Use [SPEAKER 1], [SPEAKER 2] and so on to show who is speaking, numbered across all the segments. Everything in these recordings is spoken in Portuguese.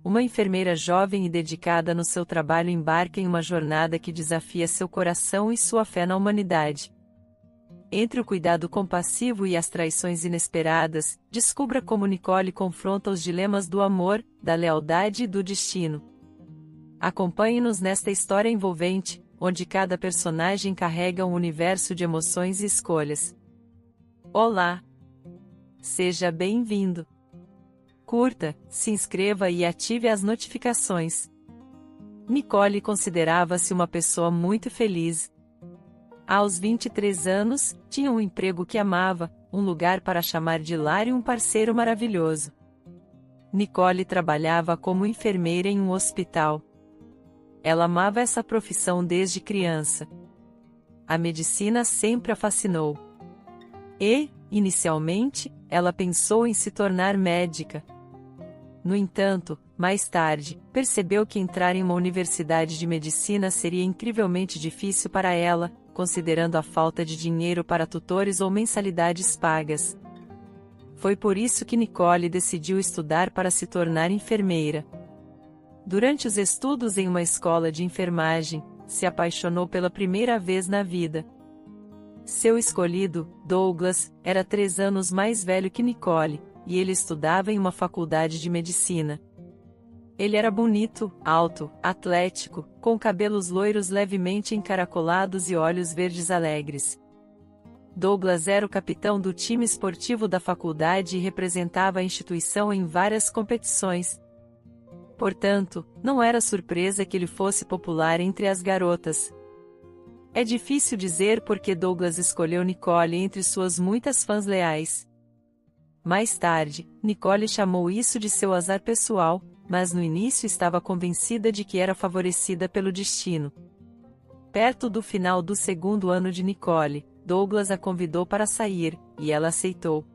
[SPEAKER 1] uma enfermeira jovem e dedicada no seu trabalho embarca em uma jornada que desafia seu coração e sua fé na humanidade. Entre o cuidado compassivo e as traições inesperadas, descubra como Nicole confronta os dilemas do amor, da lealdade e do destino. Acompanhe-nos nesta história envolvente, onde cada personagem carrega um universo de emoções e escolhas. Olá! Seja bem-vindo! Curta, se inscreva e ative as notificações. Nicole considerava-se uma pessoa muito feliz. Aos 23 anos, tinha um emprego que amava, um lugar para chamar de lar e um parceiro maravilhoso. Nicole trabalhava como enfermeira em um hospital. Ela amava essa profissão desde criança. A medicina sempre a fascinou. E, inicialmente, ela pensou em se tornar médica. No entanto, mais tarde, percebeu que entrar em uma universidade de medicina seria incrivelmente difícil para ela, considerando a falta de dinheiro para tutores ou mensalidades pagas. Foi por isso que Nicole decidiu estudar para se tornar enfermeira. Durante os estudos em uma escola de enfermagem, se apaixonou pela primeira vez na vida. Seu escolhido, Douglas, era 3 anos mais velho que Nicole, e ele estudava em uma faculdade de medicina. Ele era bonito, alto, atlético, com cabelos loiros levemente encaracolados e olhos verdes alegres. Douglas era o capitão do time esportivo da faculdade e representava a instituição em várias competições. Portanto, não era surpresa que ele fosse popular entre as garotas. É difícil dizer por que Douglas escolheu Nicole entre suas muitas fãs leais. Mais tarde, Nicole chamou isso de seu azar pessoal, mas no início estava convencida de que era favorecida pelo destino. Perto do final do 2º ano de Nicole, Douglas a convidou para sair, e ela aceitou.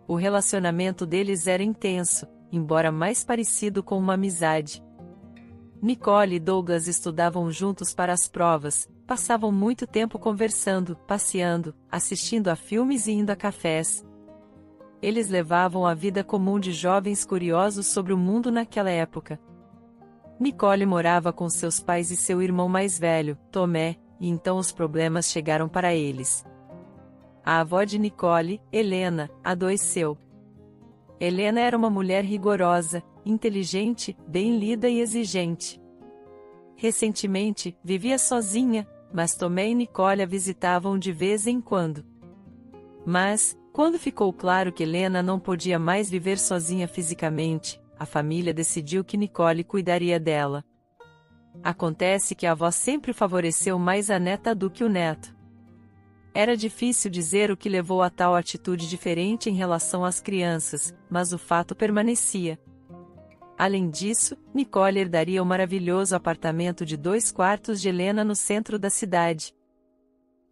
[SPEAKER 1] O relacionamento deles era intenso, embora mais parecido com uma amizade. Nicole e Douglas estudavam juntos para as provas, passavam muito tempo conversando, passeando, assistindo a filmes e indo a cafés. Eles levavam a vida comum de jovens curiosos sobre o mundo naquela época. Nicole morava com seus pais e seu irmão mais velho, Tomé, e então os problemas chegaram para eles. A avó de Nicole, Helena, adoeceu. Helena era uma mulher rigorosa, inteligente, bem lida e exigente. Recentemente, vivia sozinha, mas Tomé e Nicole a visitavam de vez em quando. Mas, quando ficou claro que Helena não podia mais viver sozinha fisicamente, a família decidiu que Nicole cuidaria dela. Acontece que a avó sempre favoreceu mais a neta do que o neto. Era difícil dizer o que levou a tal atitude diferente em relação às crianças, mas o fato permanecia. Além disso, Nicole herdaria o maravilhoso apartamento de 2 quartos de Helena no centro da cidade.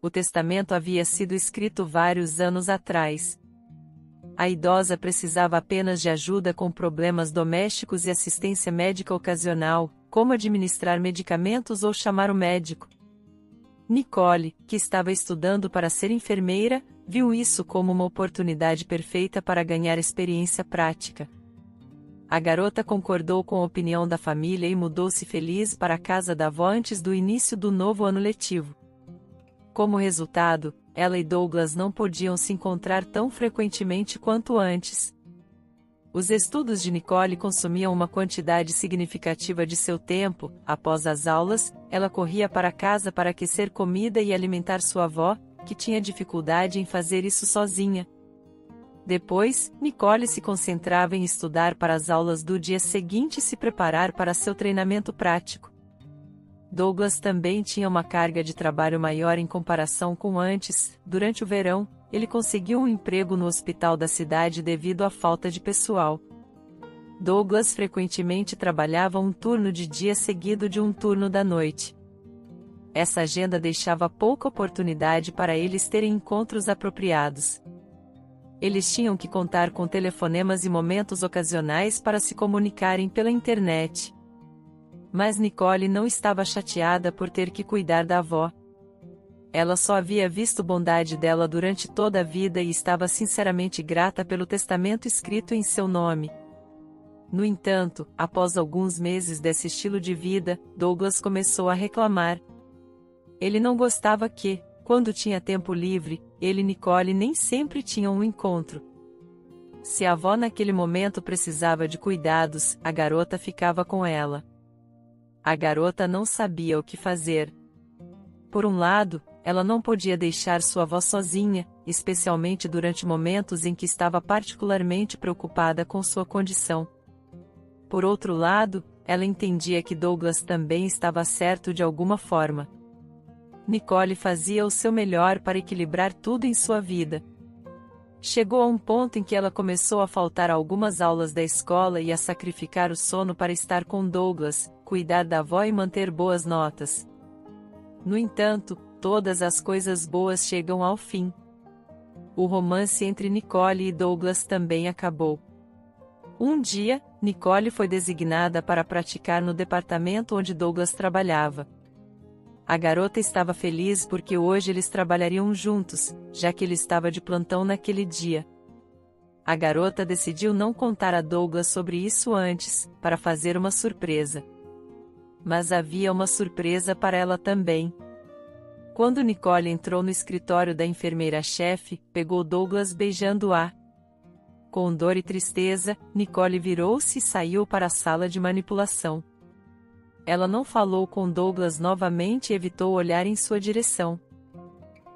[SPEAKER 1] O testamento havia sido escrito vários anos atrás. A idosa precisava apenas de ajuda com problemas domésticos e assistência médica ocasional, como administrar medicamentos ou chamar o médico. Nicole, que estava estudando para ser enfermeira, viu isso como uma oportunidade perfeita para ganhar experiência prática. A garota concordou com a opinião da família e mudou-se feliz para a casa da avó antes do início do novo ano letivo. Como resultado, ela e Douglas não podiam se encontrar tão frequentemente quanto antes. Os estudos de Nicole consumiam uma quantidade significativa de seu tempo. Após as aulas, ela corria para casa para aquecer comida e alimentar sua avó, que tinha dificuldade em fazer isso sozinha. Depois, Nicole se concentrava em estudar para as aulas do dia seguinte e se preparar para seu treinamento prático. Douglas também tinha uma carga de trabalho maior em comparação com antes. Durante o verão, ele conseguiu um emprego no hospital da cidade devido à falta de pessoal. Douglas frequentemente trabalhava um turno de dia seguido de um turno da noite. Essa agenda deixava pouca oportunidade para eles terem encontros apropriados. Eles tinham que contar com telefonemas e momentos ocasionais para se comunicarem pela internet. Mas Nicole não estava chateada por ter que cuidar da avó. Ela só havia visto bondade dela durante toda a vida e estava sinceramente grata pelo testamento escrito em seu nome. No entanto, após alguns meses desse estilo de vida, Douglas começou a reclamar. Ele não gostava que, quando tinha tempo livre, ele e Nicole nem sempre tinham um encontro. Se a avó naquele momento precisava de cuidados, a garota ficava com ela. A garota não sabia o que fazer. Por um lado, ela não podia deixar sua avó sozinha, especialmente durante momentos em que estava particularmente preocupada com sua condição. Por outro lado, ela entendia que Douglas também estava certo de alguma forma. Nicole fazia o seu melhor para equilibrar tudo em sua vida. Chegou a um ponto em que ela começou a faltar a algumas aulas da escola e a sacrificar o sono para estar com Douglas, cuidar da avó e manter boas notas. No entanto, todas as coisas boas chegam ao fim. O romance entre Nicole e Douglas também acabou. Um dia, Nicole foi designada para praticar no departamento onde Douglas trabalhava. A garota estava feliz porque hoje eles trabalhariam juntos, já que ele estava de plantão naquele dia. A garota decidiu não contar a Douglas sobre isso antes, para fazer uma surpresa. Mas havia uma surpresa para ela também. Quando Nicole entrou no escritório da enfermeira-chefe, pegou Douglas beijando-a. Com dor e tristeza, Nicole virou-se e saiu para a sala de manipulação. Ela não falou com Douglas novamente e evitou olhar em sua direção.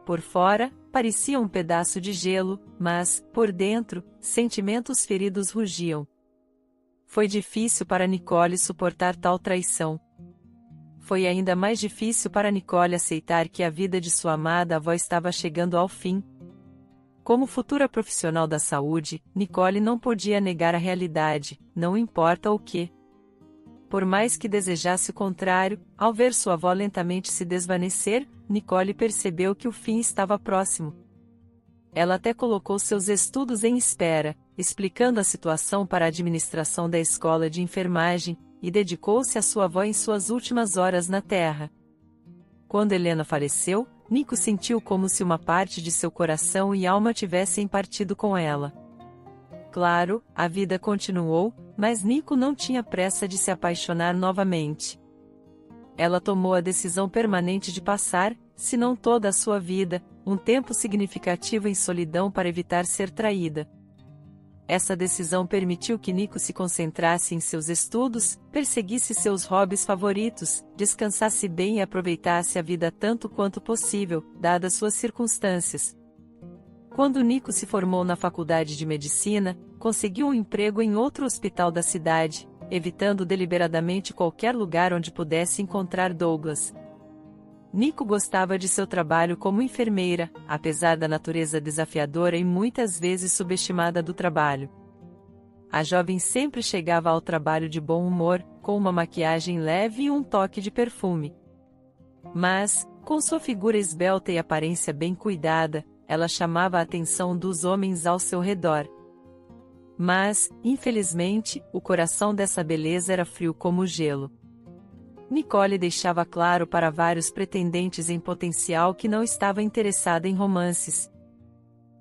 [SPEAKER 1] Por fora, parecia um pedaço de gelo, mas, por dentro, sentimentos feridos rugiam. Foi difícil para Nicole suportar tal traição. Foi ainda mais difícil para Nicole aceitar que a vida de sua amada avó estava chegando ao fim. Como futura profissional da saúde, Nicole não podia negar a realidade, não importa o que. Por mais que desejasse o contrário, ao ver sua avó lentamente se desvanecer, Nicole percebeu que o fim estava próximo. Ela até colocou seus estudos em espera, explicando a situação para a administração da escola de enfermagem, e dedicou-se à sua avó em suas últimas horas na Terra. Quando Helena faleceu, Nico sentiu como se uma parte de seu coração e alma tivessem partido com ela. Claro, a vida continuou, mas Nico não tinha pressa de se apaixonar novamente. Ela tomou a decisão permanente de passar, se não toda a sua vida, um tempo significativo em solidão para evitar ser traída. Essa decisão permitiu que Nico se concentrasse em seus estudos, perseguisse seus hobbies favoritos, descansasse bem e aproveitasse a vida tanto quanto possível, dadas suas circunstâncias. Quando Nico se formou na faculdade de medicina, conseguiu um emprego em outro hospital da cidade, evitando deliberadamente qualquer lugar onde pudesse encontrar Douglas. Nico gostava de seu trabalho como enfermeira, apesar da natureza desafiadora e muitas vezes subestimada do trabalho. A jovem sempre chegava ao trabalho de bom humor, com uma maquiagem leve e um toque de perfume. Mas, com sua figura esbelta e aparência bem cuidada, ela chamava a atenção dos homens ao seu redor. Mas, infelizmente, o coração dessa beleza era frio como gelo. Nicole deixava claro para vários pretendentes em potencial que não estava interessada em romances.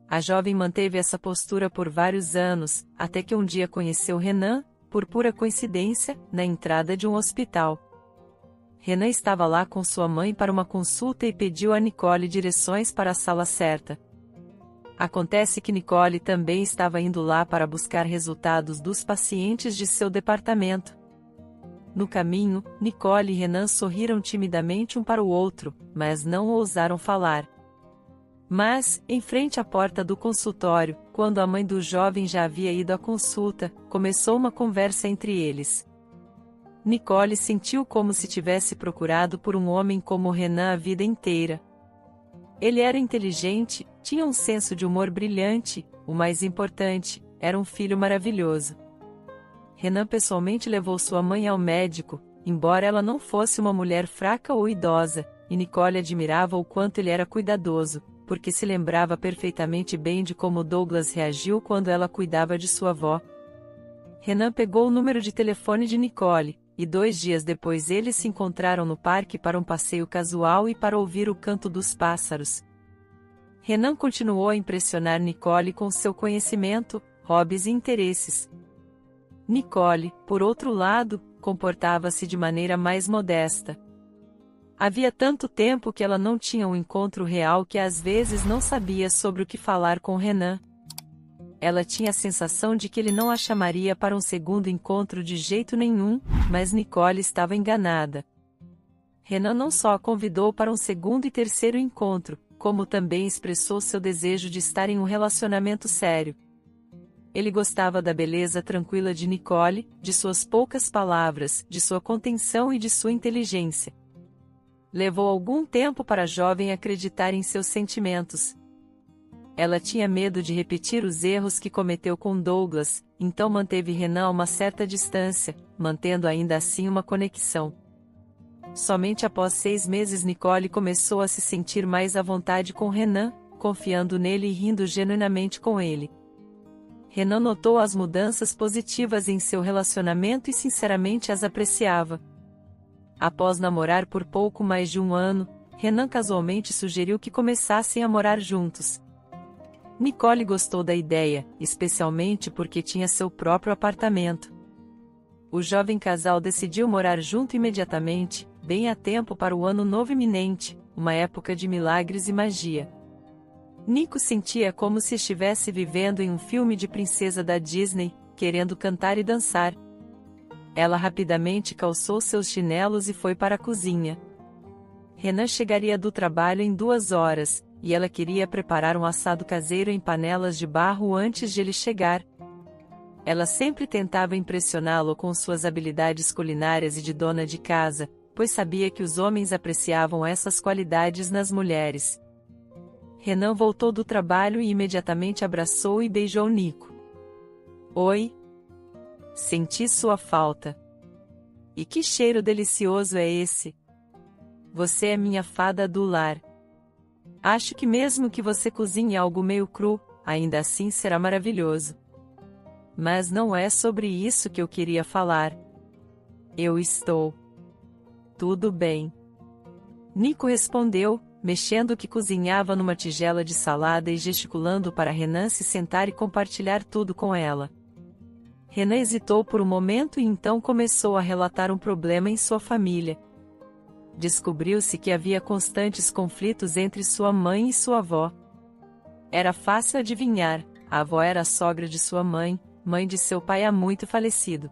[SPEAKER 1] A jovem manteve essa postura por vários anos, até que um dia conheceu Renan, por pura coincidência, na entrada de um hospital. Renan estava lá com sua mãe para uma consulta e pediu a Nicole direções para a sala certa. Acontece que Nicole também estava indo lá para buscar resultados dos pacientes de seu departamento. No caminho, Nicole e Renan sorriram timidamente um para o outro, mas não ousaram falar. Mas, em frente à porta do consultório, quando a mãe do jovem já havia ido à consulta, começou uma conversa entre eles. Nicole sentiu como se tivesse procurado por um homem como Renan a vida inteira. Ele era inteligente, tinha um senso de humor brilhante, o mais importante, era um filho maravilhoso. Renan pessoalmente levou sua mãe ao médico, embora ela não fosse uma mulher fraca ou idosa, e Nicole admirava o quanto ele era cuidadoso, porque se lembrava perfeitamente bem de como Douglas reagiu quando ela cuidava de sua avó. Renan pegou o número de telefone de Nicole, e 2 dias depois eles se encontraram no parque para um passeio casual e para ouvir o canto dos pássaros. Renan continuou a impressionar Nicole com seu conhecimento, hobbies e interesses. Nicole, por outro lado, comportava-se de maneira mais modesta. Havia tanto tempo que ela não tinha um encontro real que às vezes não sabia sobre o que falar com Renan. Ela tinha a sensação de que ele não a chamaria para um segundo encontro de jeito nenhum, mas Nicole estava enganada. Renan não só a convidou para um segundo e terceiro encontro, como também expressou seu desejo de estar em um relacionamento sério. Ele gostava da beleza tranquila de Nicole, de suas poucas palavras, de sua contenção e de sua inteligência. Levou algum tempo para a jovem acreditar em seus sentimentos. Ela tinha medo de repetir os erros que cometeu com Douglas, então manteve Renan a uma certa distância, mantendo ainda assim uma conexão. Somente após 6 meses Nicole começou a se sentir mais à vontade com Renan, confiando nele e rindo genuinamente com ele. Renan notou as mudanças positivas em seu relacionamento e sinceramente as apreciava. Após namorar por pouco mais de 1 ano, Renan casualmente sugeriu que começassem a morar juntos. Nicole gostou da ideia, especialmente porque tinha seu próprio apartamento. O jovem casal decidiu morar junto imediatamente, bem a tempo para o ano novo iminente, uma época de milagres e magia. Nico sentia como se estivesse vivendo em um filme de princesa da Disney, querendo cantar e dançar. Ela rapidamente calçou seus chinelos e foi para a cozinha. Renan chegaria do trabalho em 2 horas, e ela queria preparar um assado caseiro em panelas de barro antes de ele chegar. Ela sempre tentava impressioná-lo com suas habilidades culinárias e de dona de casa, pois sabia que os homens apreciavam essas qualidades nas mulheres. Renan voltou do trabalho e imediatamente abraçou e beijou Nico. Oi? Senti sua falta. E que cheiro delicioso é esse? Você é minha fada do lar. Acho que mesmo que você cozinhe algo meio cru, ainda assim será maravilhoso. Mas não é sobre isso que eu queria falar. Eu estou. Tudo bem. Nico respondeu, mexendo o que cozinhava numa tigela de salada e gesticulando para Renan se sentar e compartilhar tudo com ela. Renan hesitou por um momento e então começou a relatar um problema em sua família. Descobriu-se que havia constantes conflitos entre sua mãe e sua avó. Era fácil adivinhar, a avó era a sogra de sua mãe, mãe de seu pai há muito falecido.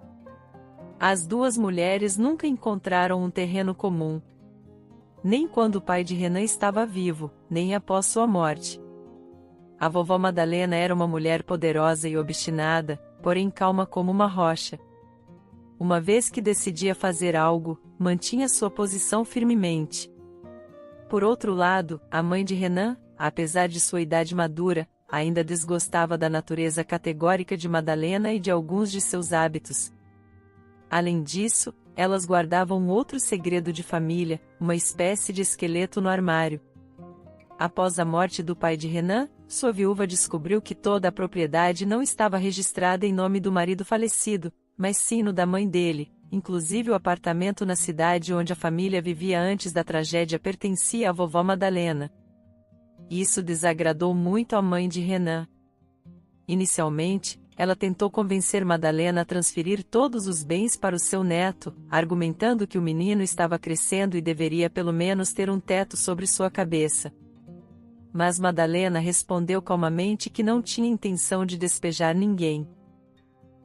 [SPEAKER 1] As duas mulheres nunca encontraram um terreno comum. Nem quando o pai de Renan estava vivo, nem após sua morte. A vovó Madalena era uma mulher poderosa e obstinada, porém calma como uma rocha. Uma vez que decidia fazer algo, mantinha sua posição firmemente. Por outro lado, a mãe de Renan, apesar de sua idade madura, ainda desgostava da natureza categórica de Madalena e de alguns de seus hábitos. Além disso, elas guardavam outro segredo de família, uma espécie de esqueleto no armário. Após a morte do pai de Renan, sua viúva descobriu que toda a propriedade não estava registrada em nome do marido falecido, mas sim no da mãe dele, inclusive o apartamento na cidade onde a família vivia antes da tragédia pertencia à vovó Madalena. Isso desagradou muito a mãe de Renan. Inicialmente, ela tentou convencer Madalena a transferir todos os bens para o seu neto, argumentando que o menino estava crescendo e deveria pelo menos ter um teto sobre sua cabeça. Mas Madalena respondeu calmamente que não tinha intenção de despejar ninguém.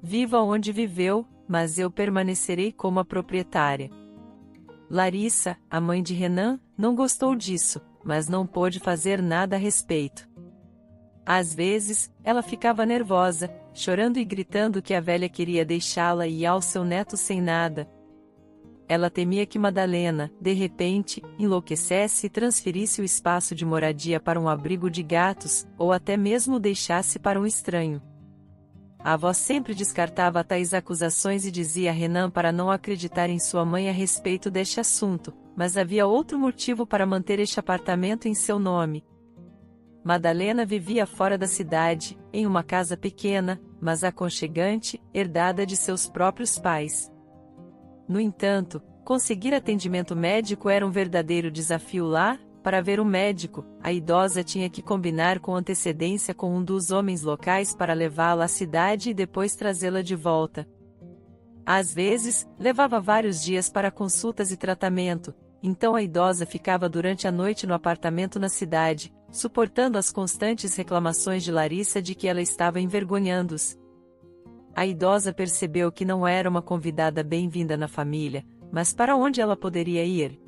[SPEAKER 1] Viva onde viveu, mas eu permanecerei como a proprietária. Larissa, a mãe de Renan, não gostou disso, mas não pôde fazer nada a respeito. Às vezes, ela ficava nervosa, chorando e gritando que a velha queria deixá-la e ir ao seu neto sem nada. Ela temia que Madalena, de repente, enlouquecesse e transferisse o espaço de moradia para um abrigo de gatos, ou até mesmo o deixasse para um estranho. A avó sempre descartava tais acusações e dizia a Renan para não acreditar em sua mãe a respeito deste assunto, mas havia outro motivo para manter este apartamento em seu nome. Madalena vivia fora da cidade, em uma casa pequena, mas aconchegante, herdada de seus próprios pais. No entanto, conseguir atendimento médico era um verdadeiro desafio lá. Para ver um médico, a idosa tinha que combinar com antecedência com um dos homens locais para levá-la à cidade e depois trazê-la de volta. Às vezes, levava vários dias para consultas e tratamento, então a idosa ficava durante a noite no apartamento na cidade, suportando as constantes reclamações de Larissa de que ela estava envergonhando-os. A idosa percebeu que não era uma convidada bem-vinda na família, mas para onde ela poderia ir?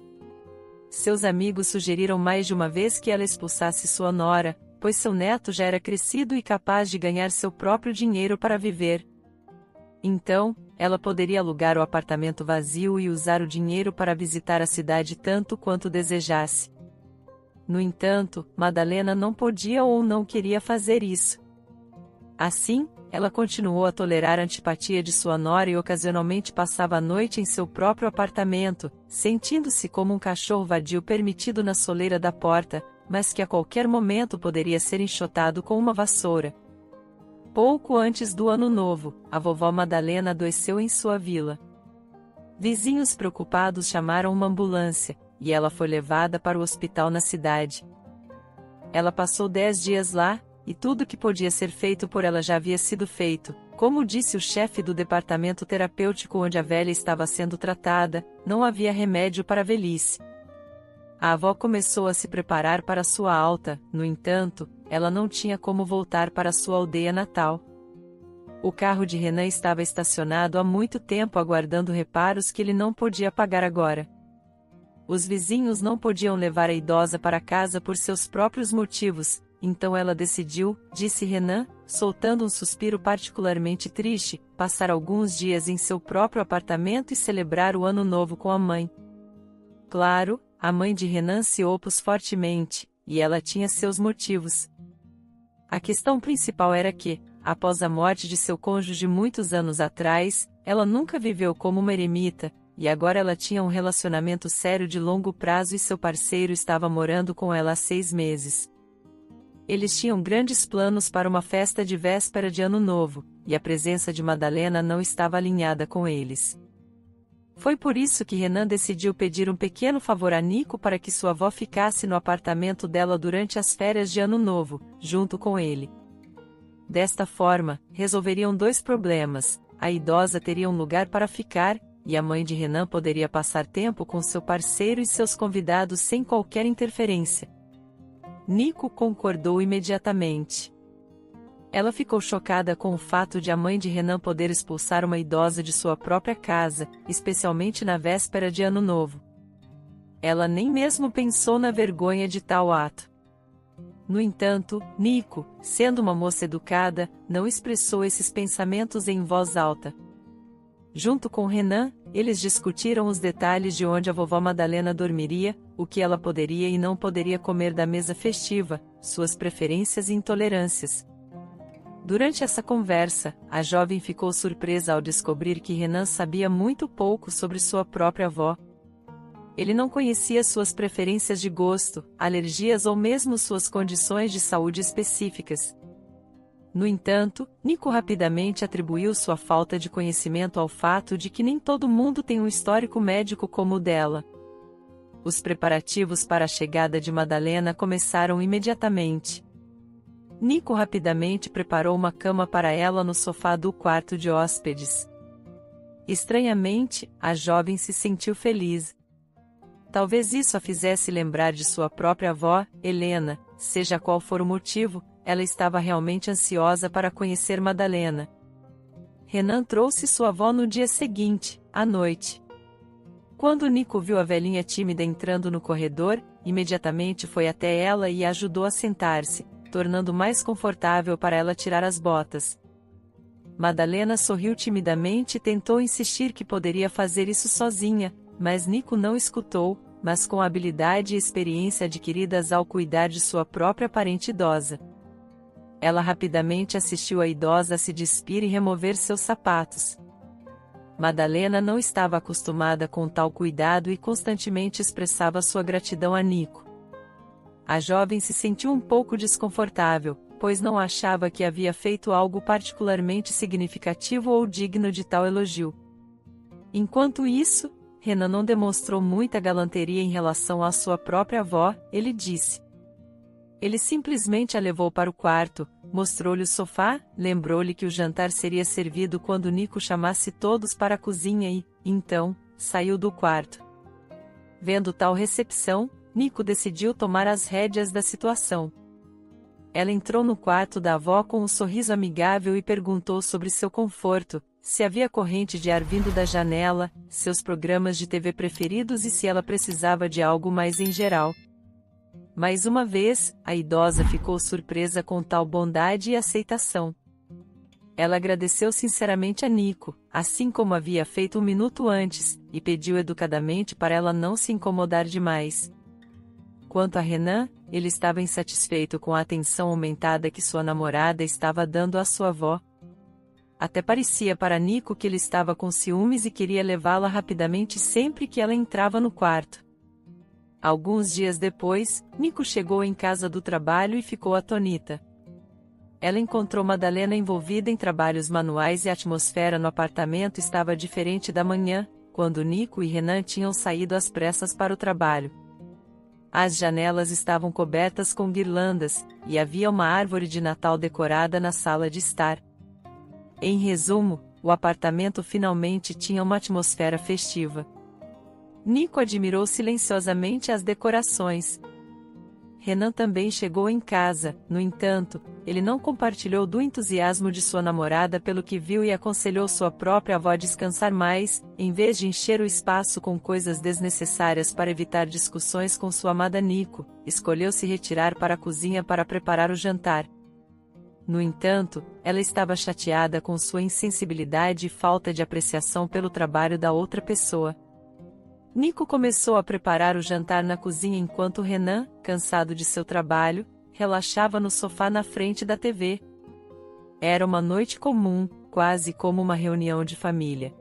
[SPEAKER 1] Seus amigos sugeriram mais de uma vez que ela expulsasse sua nora, pois seu neto já era crescido e capaz de ganhar seu próprio dinheiro para viver. Então, ela poderia alugar o apartamento vazio e usar o dinheiro para visitar a cidade tanto quanto desejasse. No entanto, Madalena não podia ou não queria fazer isso. Assim, ela continuou a tolerar a antipatia de sua nora e ocasionalmente passava a noite em seu próprio apartamento, sentindo-se como um cachorro vadio permitido na soleira da porta, mas que a qualquer momento poderia ser enxotado com uma vassoura. Pouco antes do Ano Novo, a vovó Madalena adoeceu em sua vila. Vizinhos preocupados chamaram uma ambulância, e ela foi levada para o hospital na cidade. Ela passou 10 dias lá, e tudo que podia ser feito por ela já havia sido feito, como disse o chefe do departamento terapêutico onde a velha estava sendo tratada, não havia remédio para a velhice. A avó começou a se preparar para sua alta, no entanto, ela não tinha como voltar para sua aldeia natal. O carro de Renan estava estacionado há muito tempo aguardando reparos que ele não podia pagar agora. Os vizinhos não podiam levar a idosa para casa por seus próprios motivos, então ela decidiu, disse Renan, soltando um suspiro particularmente triste, passar alguns dias em seu próprio apartamento e celebrar o Ano Novo com a mãe. Claro, a mãe de Renan se opôs fortemente, e ela tinha seus motivos. A questão principal era que, após a morte de seu cônjuge muitos anos atrás, ela nunca viveu como uma eremita, e agora ela tinha um relacionamento sério de longo prazo e seu parceiro estava morando com ela há 6 meses. Eles tinham grandes planos para uma festa de véspera de Ano Novo, e a presença de Madalena não estava alinhada com eles. Foi por isso que Renan decidiu pedir um pequeno favor a Nico para que sua avó ficasse no apartamento dela durante as férias de Ano Novo, junto com ele. Desta forma, resolveriam 2 problemas: a idosa teria um lugar para ficar, e a mãe de Renan poderia passar tempo com seu parceiro e seus convidados sem qualquer interferência. Nico concordou imediatamente. Ela ficou chocada com o fato de a mãe de Renan poder expulsar uma idosa de sua própria casa, especialmente na véspera de Ano Novo. Ela nem mesmo pensou na vergonha de tal ato. No entanto, Nico, sendo uma moça educada, não expressou esses pensamentos em voz alta. Junto com Renan, eles discutiram os detalhes de onde a vovó Madalena dormiria, o que ela poderia e não poderia comer da mesa festiva, suas preferências e intolerâncias. Durante essa conversa, a jovem ficou surpresa ao descobrir que Renan sabia muito pouco sobre sua própria avó. Ele não conhecia suas preferências de gosto, alergias ou mesmo suas condições de saúde específicas. No entanto, Nico rapidamente atribuiu sua falta de conhecimento ao fato de que nem todo mundo tem um histórico médico como o dela. Os preparativos para a chegada de Madalena começaram imediatamente. Nico rapidamente preparou uma cama para ela no sofá do quarto de hóspedes. Estranhamente, a jovem se sentiu feliz. Talvez isso a fizesse lembrar de sua própria avó, Helena, seja qual for o motivo, ela estava realmente ansiosa para conhecer Madalena. Renan trouxe sua avó no dia seguinte, à noite. Quando Nico viu a velhinha tímida entrando no corredor, imediatamente foi até ela e a ajudou a sentar-se, tornando mais confortável para ela tirar as botas. Madalena sorriu timidamente e tentou insistir que poderia fazer isso sozinha, mas Nico não escutou, mas com a habilidade e experiência adquiridas ao cuidar de sua própria parente idosa. Ela rapidamente assistiu a idosa a se despir e remover seus sapatos. Madalena não estava acostumada com tal cuidado e constantemente expressava sua gratidão a Nico. A jovem se sentiu um pouco desconfortável, pois não achava que havia feito algo particularmente significativo ou digno de tal elogio. Enquanto isso, Renan não demonstrou muita galanteria em relação à sua própria avó, ele disse. Ele simplesmente a levou para o quarto, Mostrou-lhe o sofá, lembrou-lhe que o jantar seria servido quando Nico chamasse todos para a cozinha e, então, saiu do quarto. Vendo tal recepção, Nico decidiu tomar as rédeas da situação. Ela entrou no quarto da avó com um sorriso amigável e perguntou sobre seu conforto, se havia corrente de ar vindo da janela, seus programas de TV preferidos e se ela precisava de algo mais em geral. Mais uma vez, a idosa ficou surpresa com tal bondade e aceitação. Ela agradeceu sinceramente a Nico, assim como havia feito um minuto antes, e pediu educadamente para ela não se incomodar demais. Quanto a Renan, ele estava insatisfeito com a atenção aumentada que sua namorada estava dando à sua avó. Até parecia para Nico que ele estava com ciúmes e queria levá-la rapidamente sempre que ela entrava no quarto. Alguns dias depois, Nico chegou em casa do trabalho e ficou atônita. Ela encontrou Madalena envolvida em trabalhos manuais e a atmosfera no apartamento estava diferente da manhã, quando Nico e Renan tinham saído às pressas para o trabalho. As janelas estavam cobertas com guirlandas, e havia uma árvore de Natal decorada na sala de estar. Em resumo, o apartamento finalmente tinha uma atmosfera festiva. Nico admirou silenciosamente as decorações. Renan também chegou em casa, no entanto, ele não compartilhou do entusiasmo de sua namorada pelo que viu e aconselhou sua própria avó a descansar mais, em vez de encher o espaço com coisas desnecessárias para evitar discussões com sua amada Nico, escolheu se retirar para a cozinha para preparar o jantar. No entanto, ela estava chateada com sua insensibilidade e falta de apreciação pelo trabalho da outra pessoa. Nico começou a preparar o jantar na cozinha enquanto Renan, cansado de seu trabalho, relaxava no sofá na frente da TV. Era uma noite comum, quase como uma reunião de família.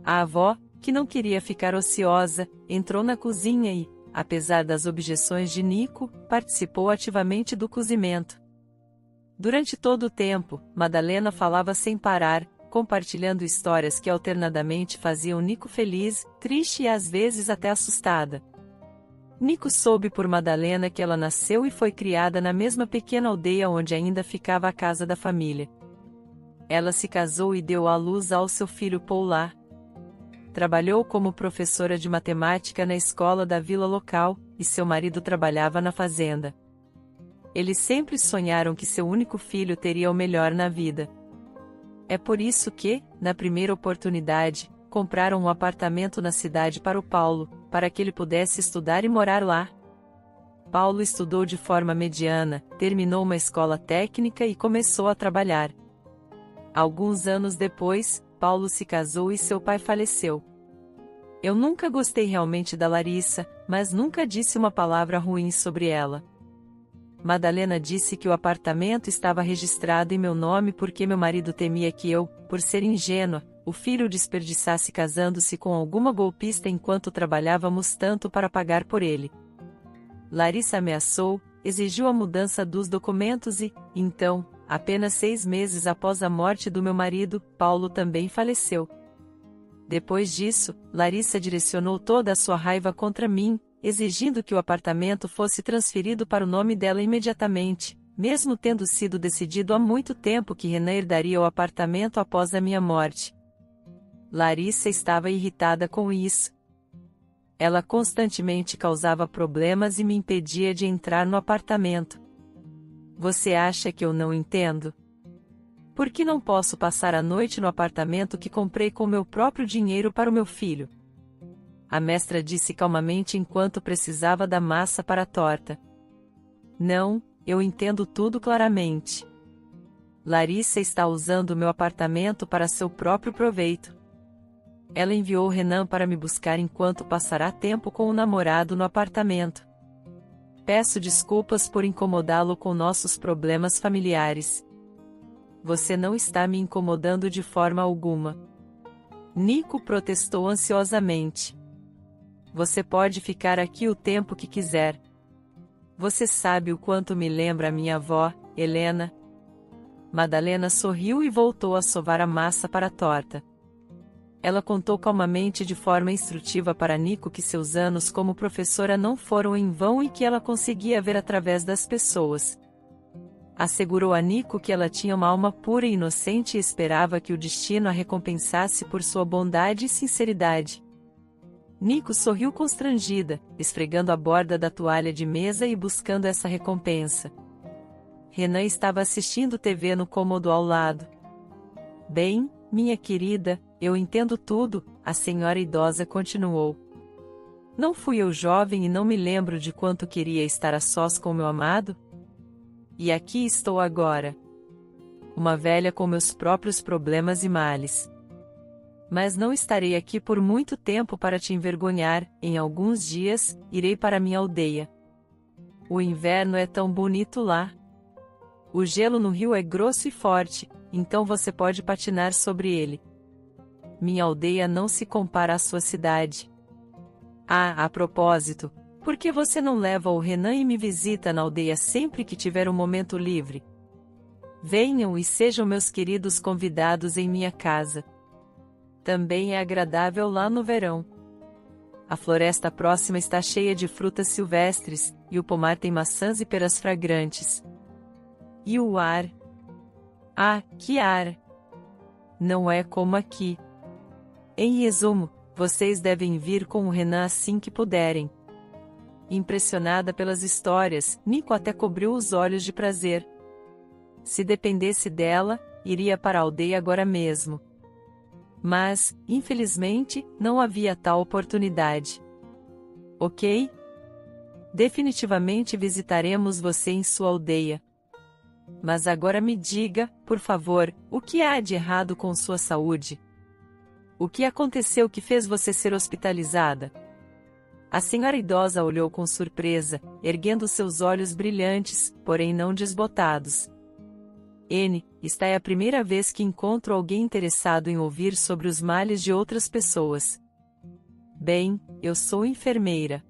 [SPEAKER 1] A avó, que não queria ficar ociosa, entrou na cozinha e, apesar das objeções de Nico, participou ativamente do cozimento. Durante todo o tempo, Madalena falava sem parar, compartilhando histórias que alternadamente faziam Nico feliz, triste e às vezes até assustada. Nico soube por Madalena que ela nasceu e foi criada na mesma pequena aldeia onde ainda ficava a casa da família. Ela se casou e deu à luz ao seu filho Paula. Trabalhou como professora de matemática na escola da vila local, e seu marido trabalhava na fazenda. Eles sempre sonharam que seu único filho teria o melhor na vida. É por isso que, na primeira oportunidade, compraram um apartamento na cidade para o Paulo, para que ele pudesse estudar e morar lá. Paulo estudou de forma mediana, terminou uma escola técnica e começou a trabalhar. Alguns anos depois, Paulo se casou e seu pai faleceu. Eu nunca gostei realmente da Larissa, mas nunca disse uma palavra ruim sobre ela. Madalena disse que o apartamento estava registrado em meu nome porque meu marido temia que eu, por ser ingênua, o filho desperdiçasse casando-se com alguma golpista enquanto trabalhávamos tanto para pagar por ele. Larissa ameaçou, exigiu a mudança dos documentos e, então, apenas 6 meses após a morte do meu marido, Paulo também faleceu. Depois disso, Larissa direcionou toda a sua raiva contra mim, exigindo que o apartamento fosse transferido para o nome dela imediatamente, mesmo tendo sido decidido há muito tempo que Renan herdaria o apartamento após a minha morte. Larissa estava irritada com isso. Ela constantemente causava problemas e me impedia de entrar no apartamento. Você acha que eu não entendo? Por que não posso passar a noite no apartamento que comprei com meu próprio dinheiro para o meu filho? A mestra disse calmamente enquanto precisava da massa para a torta. Não, eu entendo tudo claramente. Larissa está usando meu apartamento para seu próprio proveito. Ela enviou Renan para me buscar enquanto passará tempo com o namorado no apartamento. Peço desculpas por incomodá-lo com nossos problemas familiares. Você não está me incomodando de forma alguma. Nico protestou ansiosamente. Você pode ficar aqui o tempo que quiser. Você sabe o quanto me lembra a minha avó, Helena? Madalena sorriu e voltou a sovar a massa para a torta. Ela contou calmamente de forma instrutiva para Nico que seus anos como professora não foram em vão e que ela conseguia ver através das pessoas. Assegurou a Nico que ela tinha uma alma pura e inocente e esperava que o destino a recompensasse por sua bondade e sinceridade. Nico sorriu constrangida, esfregando a borda da toalha de mesa e buscando essa recompensa. Renan estava assistindo TV no cômodo ao lado. Bem, minha querida, eu entendo tudo, a senhora idosa continuou. Não fui eu jovem e não me lembro de quanto queria estar a sós com meu amado? E aqui estou agora. Uma velha com meus próprios problemas e males. Mas não estarei aqui por muito tempo para te envergonhar, em alguns dias, irei para minha aldeia. O inverno é tão bonito lá. O gelo no rio é grosso e forte, então você pode patinar sobre ele. Minha aldeia não se compara à sua cidade. Ah, a propósito, por que você não leva o Renan e me visita na aldeia sempre que tiver um momento livre? Venham e sejam meus queridos convidados em minha casa. Também é agradável lá no verão. A floresta próxima está cheia de frutas silvestres, e o pomar tem maçãs e peras fragrantes. E o ar? Ah, que ar! Não é como aqui. Em resumo, vocês devem vir com o Renan assim que puderem. Impressionada pelas histórias, Nico até cobriu os olhos de prazer. Se dependesse dela, iria para a aldeia agora mesmo. Mas, infelizmente, não havia tal oportunidade. Ok? Definitivamente visitaremos você em sua aldeia. Mas agora me diga, por favor, o que há de errado com sua saúde? O que aconteceu que fez você ser hospitalizada? A senhora idosa olhou com surpresa, erguendo seus olhos brilhantes, porém não desbotados. N, esta é a primeira vez que encontro alguém interessado em ouvir sobre os males de outras pessoas. Bem, eu sou enfermeira.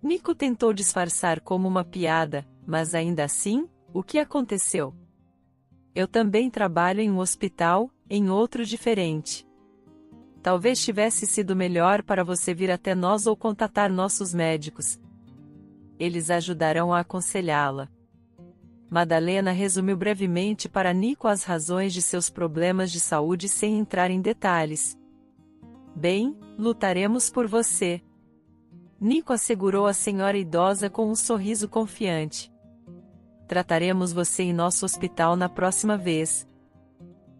[SPEAKER 1] Nico tentou disfarçar como uma piada, mas ainda assim, o que aconteceu? Eu também trabalho em um hospital, em outro diferente. Talvez tivesse sido melhor para você vir até nós ou contatar nossos médicos. Eles ajudarão a aconselhá-la. Madalena resumiu brevemente para Nico as razões de seus problemas de saúde sem entrar em detalhes. Bem, lutaremos por você. Nico assegurou a senhora idosa com um sorriso confiante. Trataremos você em nosso hospital na próxima vez.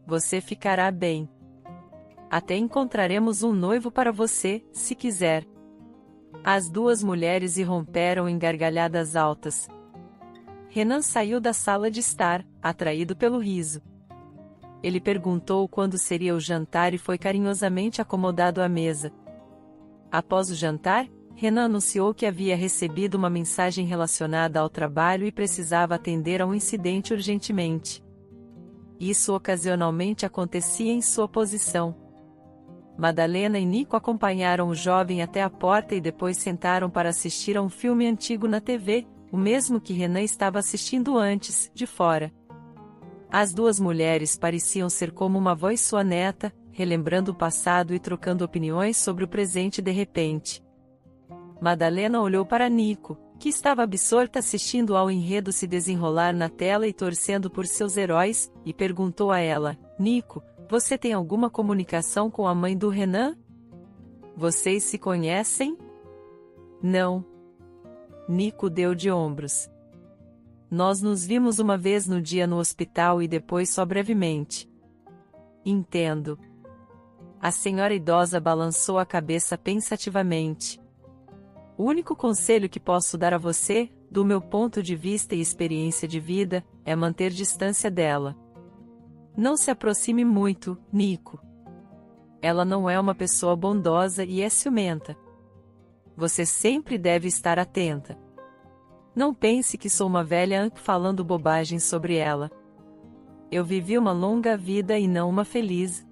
[SPEAKER 1] Você ficará bem. Até encontraremos um noivo para você, se quiser. As duas mulheres irromperam em gargalhadas altas. Renan saiu da sala de estar, atraído pelo riso. Ele perguntou quando seria o jantar e foi carinhosamente acomodado à mesa. Após o jantar, Renan anunciou que havia recebido uma mensagem relacionada ao trabalho e precisava atender a um incidente urgentemente. Isso ocasionalmente acontecia em sua posição. Madalena e Nico acompanharam o jovem até a porta e depois sentaram para assistir a um filme antigo na TV, o mesmo que Renan estava assistindo antes, de fora. As duas mulheres pareciam ser como uma avó e sua neta, relembrando o passado e trocando opiniões sobre o presente de repente. Madalena olhou para Nico, que estava absorta assistindo ao enredo se desenrolar na tela e torcendo por seus heróis, e perguntou a ela: Nico, você tem alguma comunicação com a mãe do Renan? Vocês se conhecem? Não. Nico deu de ombros. Nós nos vimos uma vez no dia no hospital e depois só brevemente. Entendo. A senhora idosa balançou a cabeça pensativamente. O único conselho que posso dar a você, do meu ponto de vista e experiência de vida, é manter distância dela. Não se aproxime muito, Nico. Ela não é uma pessoa bondosa e é ciumenta. Você sempre deve estar atenta. Não pense que sou uma velha falando bobagens sobre ela. Eu vivi uma longa vida e não uma feliz.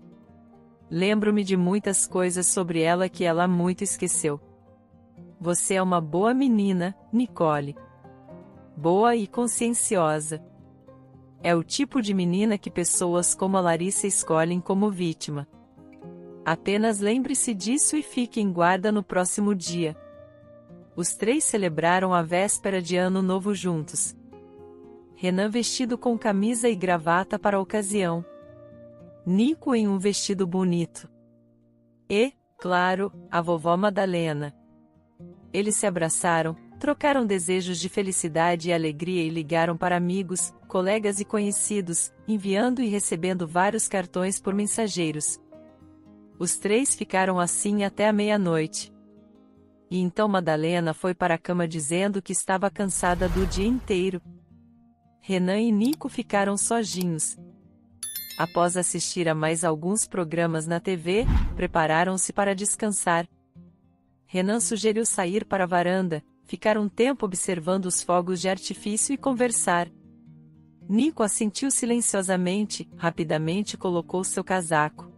[SPEAKER 1] Lembro-me de muitas coisas sobre ela que ela muito esqueceu. Você é uma boa menina, Nicole. Boa e conscienciosa. É o tipo de menina que pessoas como a Larissa escolhem como vítima. Apenas lembre-se disso e fique em guarda no próximo dia. Os três celebraram a véspera de Ano Novo juntos. Renan vestido com camisa e gravata para a ocasião. Nico em um vestido bonito. E, claro, a vovó Madalena. Eles se abraçaram, trocaram desejos de felicidade e alegria e ligaram para amigos, colegas e conhecidos, enviando e recebendo vários cartões por mensageiros. Os três ficaram assim até a meia-noite. E então Madalena foi para a cama dizendo que estava cansada do dia inteiro. Renan e Nico ficaram sozinhos. Após assistir a mais alguns programas na TV, prepararam-se para descansar. Renan sugeriu sair para a varanda, ficar um tempo observando os fogos de artifício e conversar. Nico assentiu silenciosamente, rapidamente colocou seu casaco.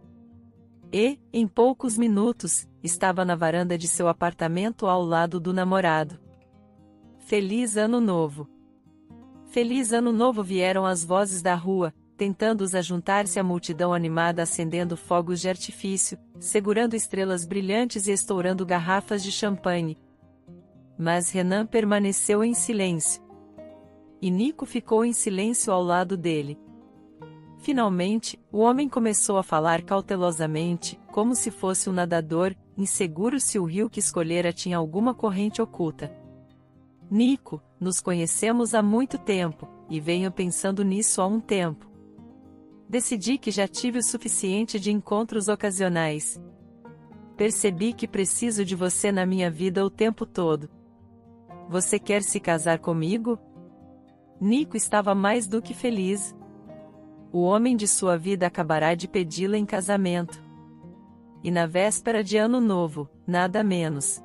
[SPEAKER 1] E, em poucos minutos, estava na varanda de seu apartamento ao lado do namorado. Feliz Ano Novo! Feliz Ano Novo! Vieram as vozes da rua, tentando-os a juntar-se à multidão animada acendendo fogos de artifício, segurando estrelas brilhantes e estourando garrafas de champanhe. Mas Renan permaneceu em silêncio. E Nico ficou em silêncio ao lado dele. Finalmente, o homem começou a falar cautelosamente, como se fosse um nadador, inseguro se o rio que escolhera tinha alguma corrente oculta. Nico, nos conhecemos há muito tempo, e venho pensando nisso há um tempo. Decidi que já tive o suficiente de encontros ocasionais. Percebi que preciso de você na minha vida o tempo todo. Você quer se casar comigo? Nico estava mais do que feliz. O homem de sua vida acabará de pedi-la em casamento. E na véspera de Ano Novo, nada menos.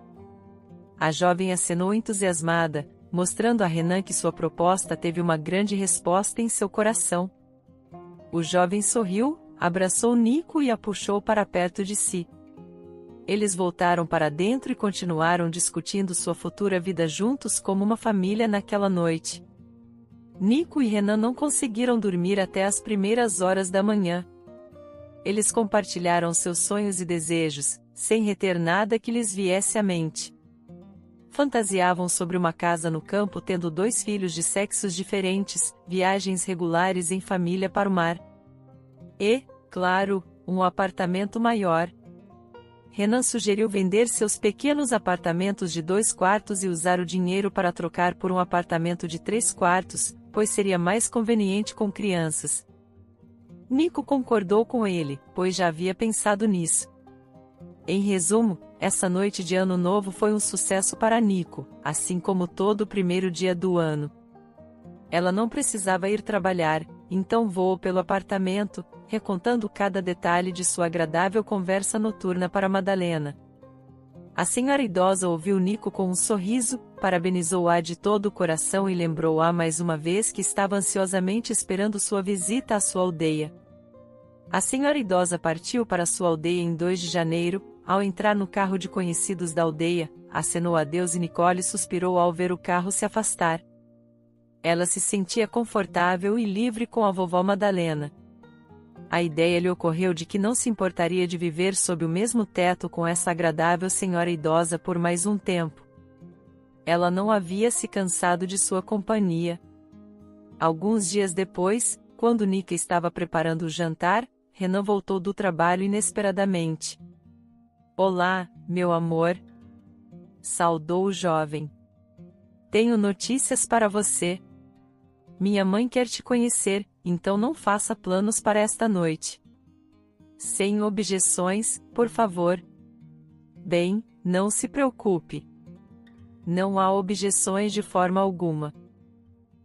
[SPEAKER 1] A jovem acenou entusiasmada, mostrando a Renan que sua proposta teve uma grande resposta em seu coração. O jovem sorriu, abraçou Nico e a puxou para perto de si. Eles voltaram para dentro e continuaram discutindo sua futura vida juntos como uma família naquela noite. Nico e Renan não conseguiram dormir até as primeiras horas da manhã. Eles compartilharam seus sonhos e desejos, sem reter nada que lhes viesse à mente. Fantasiavam sobre uma casa no campo tendo 2 filhos de sexos diferentes, viagens regulares em família para o mar. E, claro, um apartamento maior. Renan sugeriu vender seus pequenos apartamentos de 2 quartos e usar o dinheiro para trocar por um apartamento de 3 quartos, pois seria mais conveniente com crianças. Nico concordou com ele, pois já havia pensado nisso. Em resumo, essa noite de Ano Novo foi um sucesso para Nico, assim como todo o primeiro dia do ano. Ela não precisava ir trabalhar, então voou pelo apartamento, recontando cada detalhe de sua agradável conversa noturna para Madalena. A senhora idosa ouviu Nico com um sorriso, parabenizou-a de todo o coração e lembrou-a mais uma vez que estava ansiosamente esperando sua visita à sua aldeia. A senhora idosa partiu para sua aldeia em 2 de janeiro, ao entrar no carro de conhecidos da aldeia, acenou adeus e Nicole suspirou ao ver o carro se afastar. Ela se sentia confortável e livre com a vovó Madalena. A ideia lhe ocorreu de que não se importaria de viver sob o mesmo teto com essa agradável senhora idosa por mais um tempo. Ela não havia se cansado de sua companhia. Alguns dias depois, quando Nica estava preparando o jantar, Renan voltou do trabalho inesperadamente. Olá, meu amor. Saudou o jovem. Tenho notícias para você. Minha mãe quer te conhecer, então não faça planos para esta noite. Sem objeções, por favor. Bem, não se preocupe. Não há objeções de forma alguma.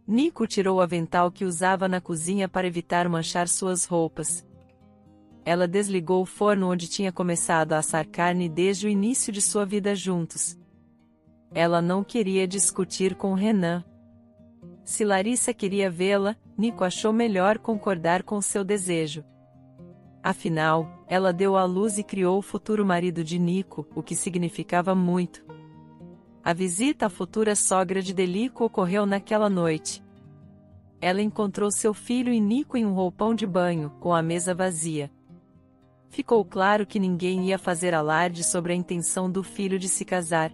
[SPEAKER 1] Nico tirou o avental que usava na cozinha para evitar manchar suas roupas. Ela desligou o forno onde tinha começado a assar carne desde o início de sua vida juntos. Ela não queria discutir com Renan. Se Larissa queria vê-la, Nico achou melhor concordar com seu desejo. Afinal, ela deu à luz e criou o futuro marido de Nico, o que significava muito. A visita à futura sogra de Delico ocorreu naquela noite. Ela encontrou seu filho e Nico em um roupão de banho, com a mesa vazia. Ficou claro que ninguém ia fazer alarde sobre a intenção do filho de se casar.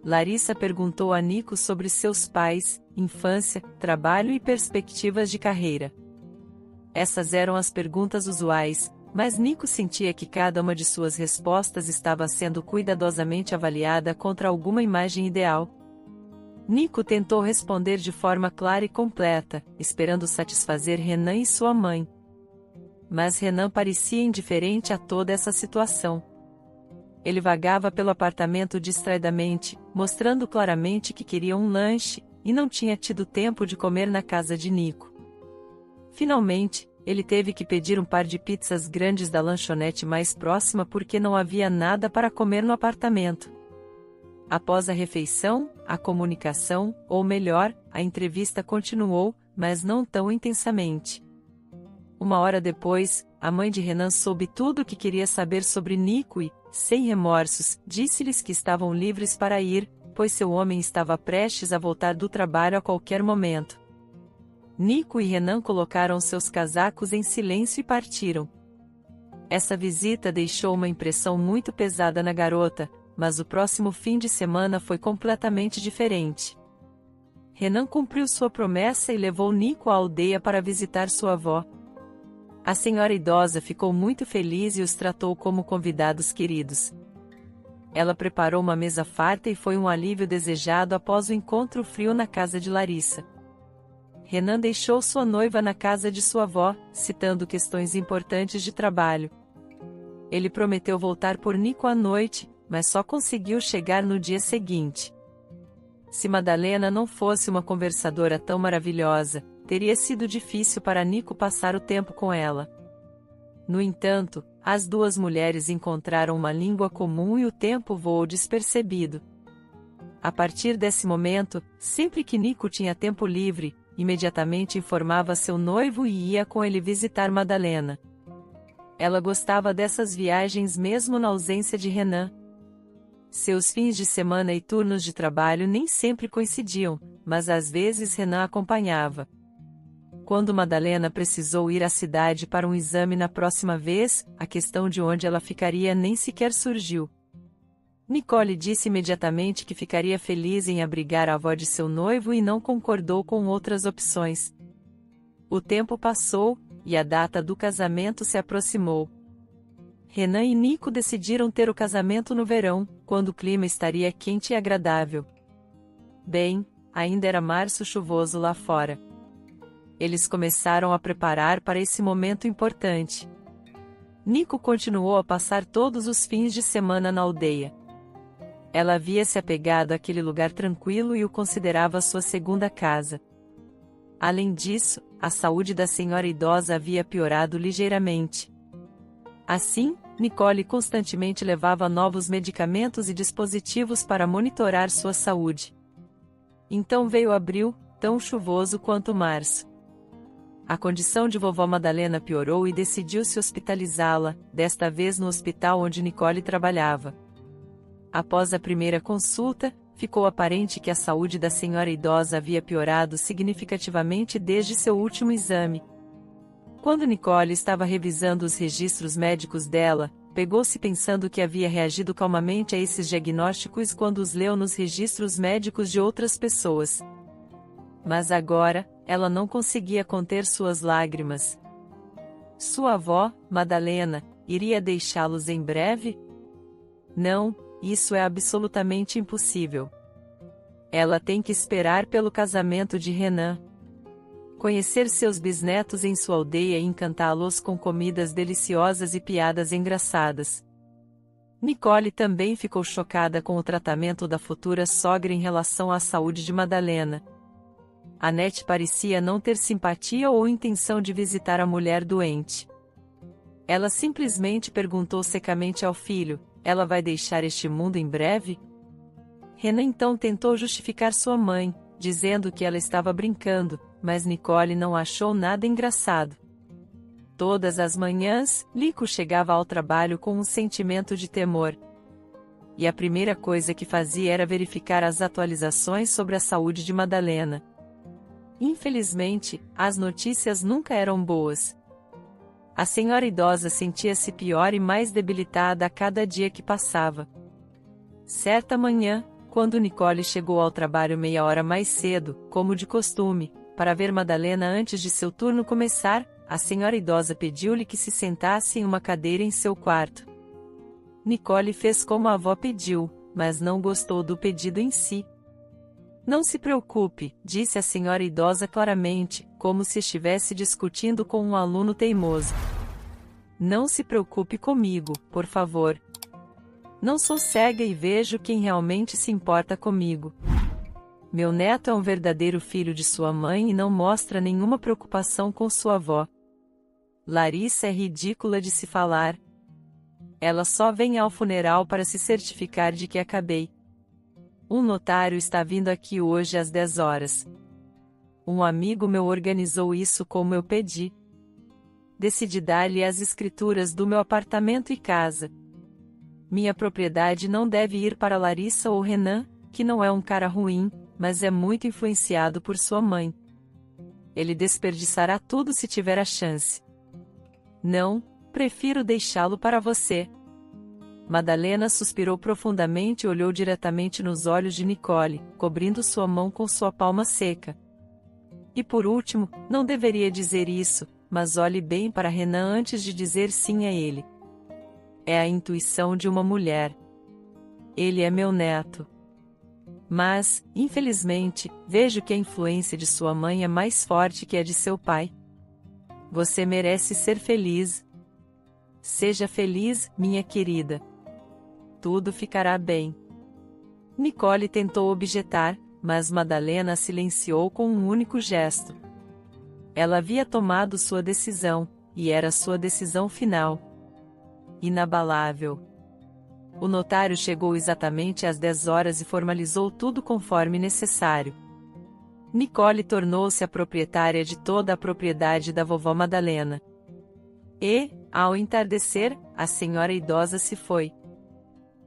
[SPEAKER 1] Larissa perguntou a Nico sobre seus pais, infância, trabalho e perspectivas de carreira. Essas eram as perguntas usuais, mas Nico sentia que cada uma de suas respostas estava sendo cuidadosamente avaliada contra alguma imagem ideal. Nico tentou responder de forma clara e completa, esperando satisfazer Renan e sua mãe. Mas Renan parecia indiferente a toda essa situação. Ele vagava pelo apartamento distraidamente, mostrando claramente que queria um lanche, e não tinha tido tempo de comer na casa de Nico. Finalmente, ele teve que pedir um par de pizzas grandes da lanchonete mais próxima porque não havia nada para comer no apartamento. Após a refeição, a comunicação, ou melhor, a entrevista continuou, mas não tão intensamente. Uma hora depois, a mãe de Renan soube tudo o que queria saber sobre Nico e, sem remorsos, disse-lhes que estavam livres para ir, pois seu homem estava prestes a voltar do trabalho a qualquer momento. Nico e Renan colocaram seus casacos em silêncio e partiram. Essa visita deixou uma impressão muito pesada na garota, mas o próximo fim de semana foi completamente diferente. Renan cumpriu sua promessa e levou Nico à aldeia para visitar sua avó. A senhora idosa ficou muito feliz e os tratou como convidados queridos. Ela preparou uma mesa farta e foi um alívio desejado após o encontro frio na casa de Larissa. Renan deixou sua noiva na casa de sua avó, citando questões importantes de trabalho. Ele prometeu voltar por Nico à noite, mas só conseguiu chegar no dia seguinte. Se Madalena não fosse uma conversadora tão maravilhosa, teria sido difícil para Nico passar o tempo com ela. No entanto, as duas mulheres encontraram uma língua comum e o tempo voou despercebido. A partir desse momento, sempre que Nico tinha tempo livre, imediatamente informava seu noivo e ia com ele visitar Madalena. Ela gostava dessas viagens mesmo na ausência de Renan. Seus fins de semana e turnos de trabalho nem sempre coincidiam, mas às vezes Renan acompanhava. Quando Madalena precisou ir à cidade para um exame na próxima vez, a questão de onde ela ficaria nem sequer surgiu. Nicole disse imediatamente que ficaria feliz em abrigar a avó de seu noivo e não concordou com outras opções. O tempo passou, e a data do casamento se aproximou. Renan e Nico decidiram ter o casamento no verão, quando o clima estaria quente e agradável. Bem, ainda era março chuvoso lá fora. Eles começaram a preparar para esse momento importante. Nico continuou a passar todos os fins de semana na aldeia. Ela havia se apegado àquele lugar tranquilo e o considerava sua segunda casa. Além disso, a saúde da senhora idosa havia piorado ligeiramente. Assim, Nicole constantemente levava novos medicamentos e dispositivos para monitorar sua saúde. Então veio abril, tão chuvoso quanto março. A condição de vovó Madalena piorou e decidiu-se hospitalizá-la, desta vez no hospital onde Nicole trabalhava. Após a primeira consulta, ficou aparente que a saúde da senhora idosa havia piorado significativamente desde seu último exame. Quando Nicole estava revisando os registros médicos dela, pegou-se pensando que havia reagido calmamente a esses diagnósticos quando os leu nos registros médicos de outras pessoas. Mas agora, ela não conseguia conter suas lágrimas. Sua avó, Madalena, iria deixá-los em breve? Não, isso é absolutamente impossível. Ela tem que esperar pelo casamento de Renan. Conhecer seus bisnetos em sua aldeia e encantá-los com comidas deliciosas e piadas engraçadas. Nicole também ficou chocada com o tratamento da futura sogra em relação à saúde de Madalena. Annette parecia não ter simpatia ou intenção de visitar a mulher doente. Ela simplesmente perguntou secamente ao filho: ela vai deixar este mundo em breve? Renan então tentou justificar sua mãe, dizendo que ela estava brincando, mas Nicole não achou nada engraçado. Todas as manhãs, Nico chegava ao trabalho com um sentimento de temor. E a primeira coisa que fazia era verificar as atualizações sobre a saúde de Madalena. Infelizmente, as notícias nunca eram boas. A senhora idosa sentia-se pior e mais debilitada a cada dia que passava. Certa manhã, Quando Nicole chegou ao trabalho meia hora mais cedo, como de costume, para ver Madalena antes de seu turno começar, a senhora idosa pediu-lhe que se sentasse em uma cadeira em seu quarto. Nicole fez como a avó pediu, mas não gostou do pedido em si. Não se preocupe, disse a senhora idosa claramente, como se estivesse discutindo com um aluno teimoso. Não se preocupe comigo, por favor. Não sou cega e vejo quem realmente se importa comigo. Meu neto é um verdadeiro filho de sua mãe e não mostra nenhuma preocupação com sua avó. Larissa é ridícula de se falar. Ela só vem ao funeral para se certificar de que acabei. Um notário está vindo aqui hoje às 10 horas. Um amigo meu organizou isso como eu pedi. Decidi dar-lhe as escrituras do meu apartamento e casa. Minha propriedade não deve ir para Larissa ou Renan, que não é um cara ruim, mas é muito influenciado por sua mãe. Ele desperdiçará tudo se tiver a chance. Não, prefiro deixá-lo para você. Madalena suspirou profundamente e olhou diretamente nos olhos de Nicole, cobrindo sua mão com sua palma seca. E por último, não deveria dizer isso, mas olhe bem para Renan antes de dizer sim a ele. É a intuição de uma mulher. Ele é meu neto. Mas, infelizmente, vejo que a influência de sua mãe é mais forte que a de seu pai. Você merece ser feliz. Seja feliz, minha querida. Tudo ficará bem. Nicole tentou objetar, mas Madalena a silenciou com um único gesto. Ela havia tomado sua decisão, e era sua decisão final. Inabalável. O notário chegou exatamente às 10 horas e formalizou tudo conforme necessário. Nicole tornou-se a proprietária de toda a propriedade da vovó Madalena. E, ao entardecer, a senhora idosa se foi.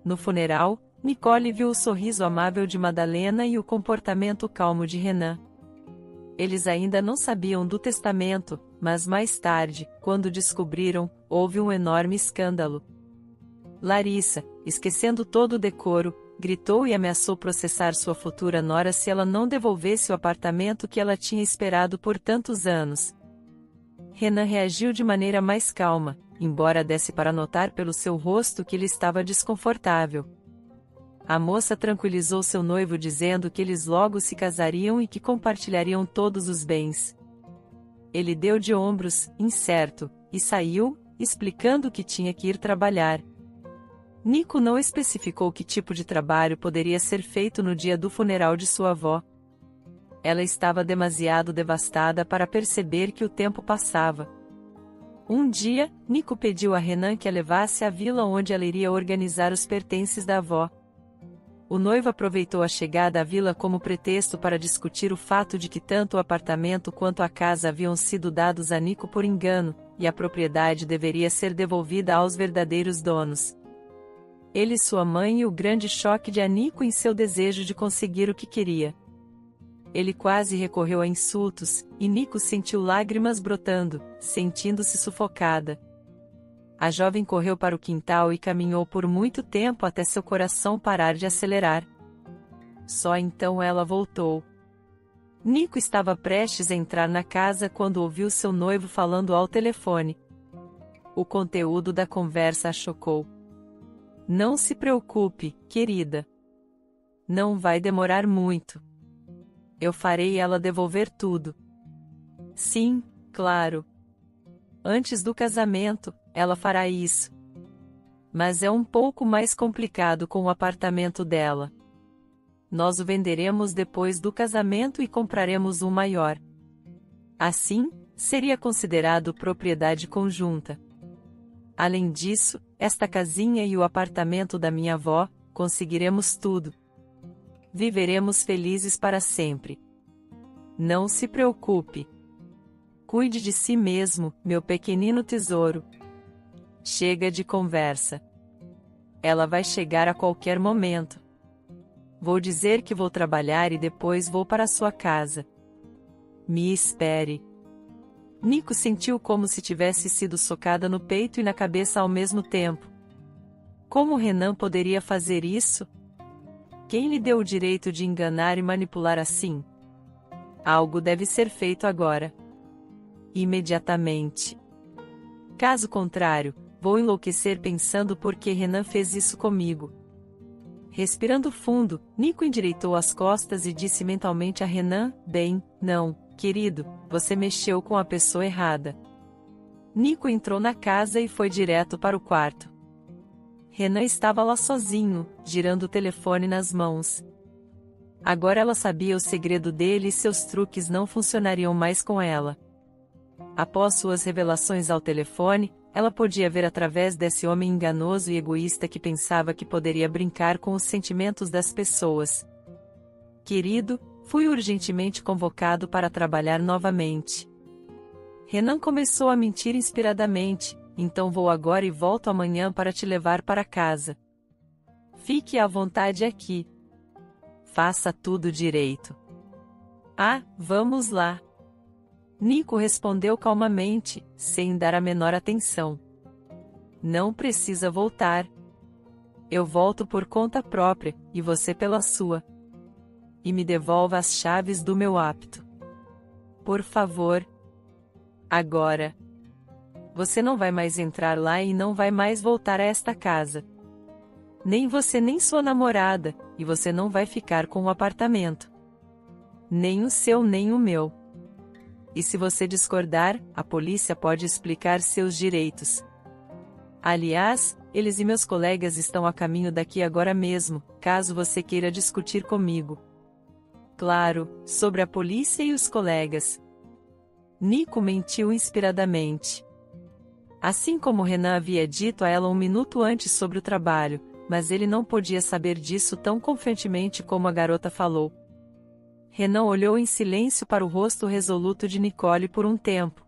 [SPEAKER 1] No funeral, Nicole viu o sorriso amável de Madalena e o comportamento calmo de Renan. Eles ainda não sabiam do testamento, mas mais tarde, quando descobriram, houve um enorme escândalo. Larissa, esquecendo todo o decoro, gritou e ameaçou processar sua futura nora se ela não devolvesse o apartamento que ela tinha esperado por tantos anos. Renan reagiu de maneira mais calma, embora desse para notar pelo seu rosto que ele estava desconfortável. A moça tranquilizou seu noivo dizendo que eles logo se casariam e que compartilhariam todos os bens. Ele deu de ombros, incerto, e saiu, explicando que tinha que ir trabalhar. Nico não especificou que tipo de trabalho poderia ser feito no dia do funeral de sua avó. Ela estava demasiado devastada para perceber que o tempo passava. Um dia, Nico pediu a Renan que a levasse à vila onde ela iria organizar os pertences da avó. O noivo aproveitou a chegada à vila como pretexto para discutir o fato de que tanto o apartamento quanto a casa haviam sido dados a Nico por engano, e a propriedade deveria ser devolvida aos verdadeiros donos. Ele e sua mãe e o grande choque de Nico em seu desejo de conseguir o que queria. Ele quase recorreu a insultos, e Nico sentiu lágrimas brotando, sentindo-se sufocada. A jovem correu para o quintal e caminhou por muito tempo até seu coração parar de acelerar. Só então ela voltou. Nico estava prestes a entrar na casa quando ouviu seu noivo falando ao telefone. O conteúdo da conversa a chocou. Não se preocupe, querida. Não vai demorar muito. Eu farei ela devolver tudo. Sim, claro. Antes do casamento, ela fará isso. Mas é um pouco mais complicado com o apartamento dela. Nós o venderemos depois do casamento e compraremos um maior. Assim, seria considerado propriedade conjunta. Além disso, esta casinha e o apartamento da minha avó, conseguiremos tudo. Viveremos felizes para sempre. Não se preocupe. Cuide de si mesmo, meu pequenino tesouro. Chega de conversa. Ela vai chegar a qualquer momento. Vou dizer que vou trabalhar e depois vou para sua casa. Me espere. Nico sentiu como se tivesse sido socada no peito e na cabeça ao mesmo tempo. Como Renan poderia fazer isso? Quem lhe deu o direito de enganar e manipular assim? Algo deve ser feito agora. Imediatamente. Caso contrário, vou enlouquecer pensando por que Renan fez isso comigo. Respirando fundo, Nico endireitou as costas e disse mentalmente a Renan: bem, não, querido, você mexeu com a pessoa errada. Nico entrou na casa e foi direto para o quarto. Renan estava lá sozinho, girando o telefone nas mãos. Agora ela sabia o segredo dele e seus truques não funcionariam mais com ela. Após suas revelações ao telefone, ela podia ver através desse homem enganoso e egoísta que pensava que poderia brincar com os sentimentos das pessoas. Querido, fui urgentemente convocado para trabalhar novamente. Renan começou a mentir inspiradamente, então vou agora e volto amanhã para te levar para casa. Fique à vontade aqui. Faça tudo direito. Ah, vamos lá. Nico respondeu calmamente, sem dar a menor atenção. Não precisa voltar. Eu volto por conta própria, e você pela sua. E me devolva as chaves do meu apto. Por favor. Agora. Você não vai mais entrar lá e não vai mais voltar a esta casa. Nem você nem sua namorada, e você não vai ficar com o apartamento. Nem o seu nem o meu. E se você discordar, a polícia pode explicar seus direitos. Aliás, eles e meus colegas estão a caminho daqui agora mesmo, caso você queira discutir comigo. Claro, sobre a polícia e os colegas. Nico mentiu inspiradamente. Assim como Renan havia dito a ela um minuto antes sobre o trabalho, mas ele não podia saber disso tão confiantemente como a garota falou. Renan olhou em silêncio para o rosto resoluto de Nicole por um tempo.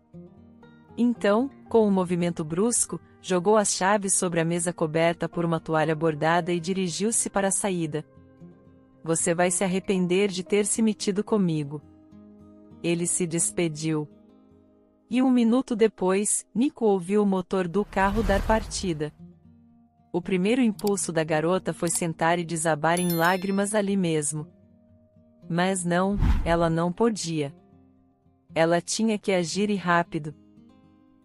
[SPEAKER 1] Então, com um movimento brusco, jogou as chaves sobre a mesa coberta por uma toalha bordada e dirigiu-se para a saída. Você vai se arrepender de ter se metido comigo. Ele se despediu. E um minuto depois, Nico ouviu o motor do carro dar partida. O primeiro impulso da garota foi sentar e desabar em lágrimas ali mesmo. Mas não, ela não podia. Ela tinha que agir e rápido.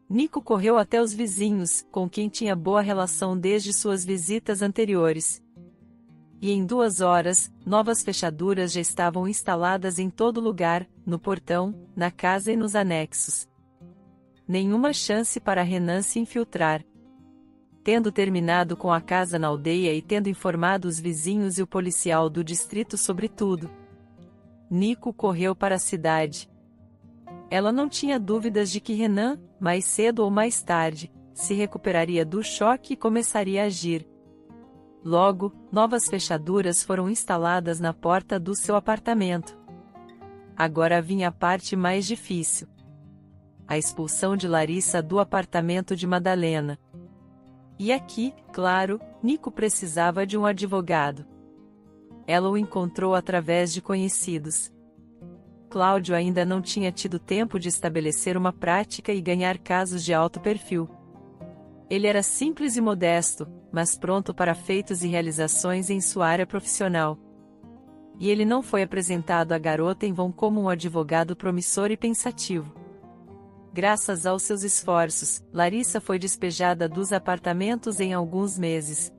[SPEAKER 1] Nico correu até os vizinhos, com quem tinha boa relação desde suas visitas anteriores. E em 2 horas, novas fechaduras já estavam instaladas em todo lugar, no portão, na casa e nos anexos. Nenhuma chance para Renan se infiltrar. Tendo terminado com a casa na aldeia e tendo informado os vizinhos e o policial do distrito sobre tudo, Nico correu para a cidade. Ela não tinha dúvidas de que Renan, mais cedo ou mais tarde, se recuperaria do choque e começaria a agir. Logo, novas fechaduras foram instaladas na porta do seu apartamento. Agora vinha a parte mais difícil. A expulsão de Larissa do apartamento de Madalena. E aqui, claro, Nico precisava de um advogado. Ela o encontrou através de conhecidos. Cláudio ainda não tinha tido tempo de estabelecer uma prática e ganhar casos de alto perfil. Ele era simples e modesto, mas pronto para feitos e realizações em sua área profissional. E ele não foi apresentado à garota em vão como um advogado promissor e pensativo. Graças aos seus esforços, Larissa foi despejada dos apartamentos em alguns meses.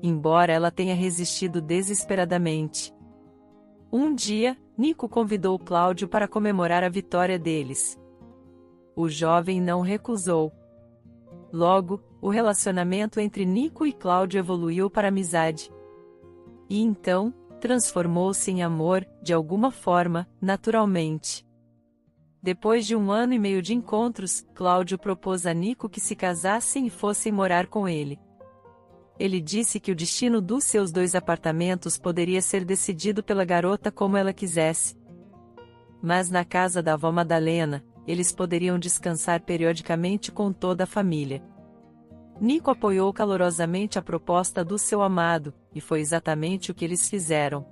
[SPEAKER 1] Embora ela tenha resistido desesperadamente. Um dia, Nico convidou Cláudio para comemorar a vitória deles. O jovem não recusou. Logo, o relacionamento entre Nico e Cláudio evoluiu para amizade. E então, transformou-se em amor, de alguma forma, naturalmente. Depois de 1 ano e meio de encontros, Cláudio propôs a Nico que se casassem e fossem morar com ele. Ele disse que o destino dos seus 2 apartamentos poderia ser decidido pela garota como ela quisesse. Mas na casa da avó Madalena, eles poderiam descansar periodicamente com toda a família. Nico apoiou calorosamente a proposta do seu amado, e foi exatamente o que eles fizeram.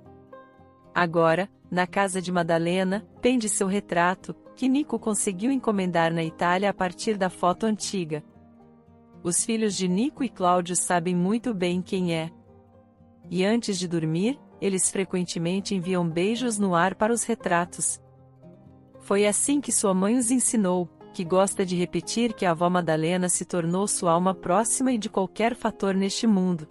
[SPEAKER 1] Agora, na casa de Madalena, pende seu retrato, que Nico conseguiu encomendar na Itália a partir da foto antiga. Os filhos de Nico e Cláudio sabem muito bem quem é. E antes de dormir, Eles frequentemente enviam beijos no ar para os retratos. Foi assim que sua mãe os ensinou, que gosta de repetir que a avó Madalena se tornou sua alma próxima e de qualquer fator neste mundo.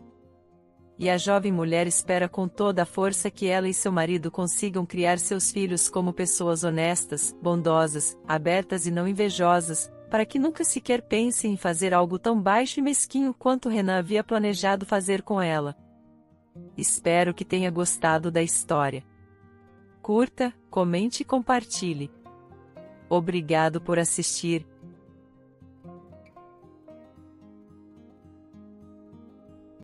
[SPEAKER 1] E a jovem mulher espera com toda a força que ela e seu marido consigam criar seus filhos como pessoas honestas, bondosas, abertas e não invejosas, para que nunca sequer pensem em fazer algo tão baixo e mesquinho quanto Renan havia planejado fazer com ela. Espero que tenha gostado da história. Curta, comente e compartilhe. Obrigado por assistir.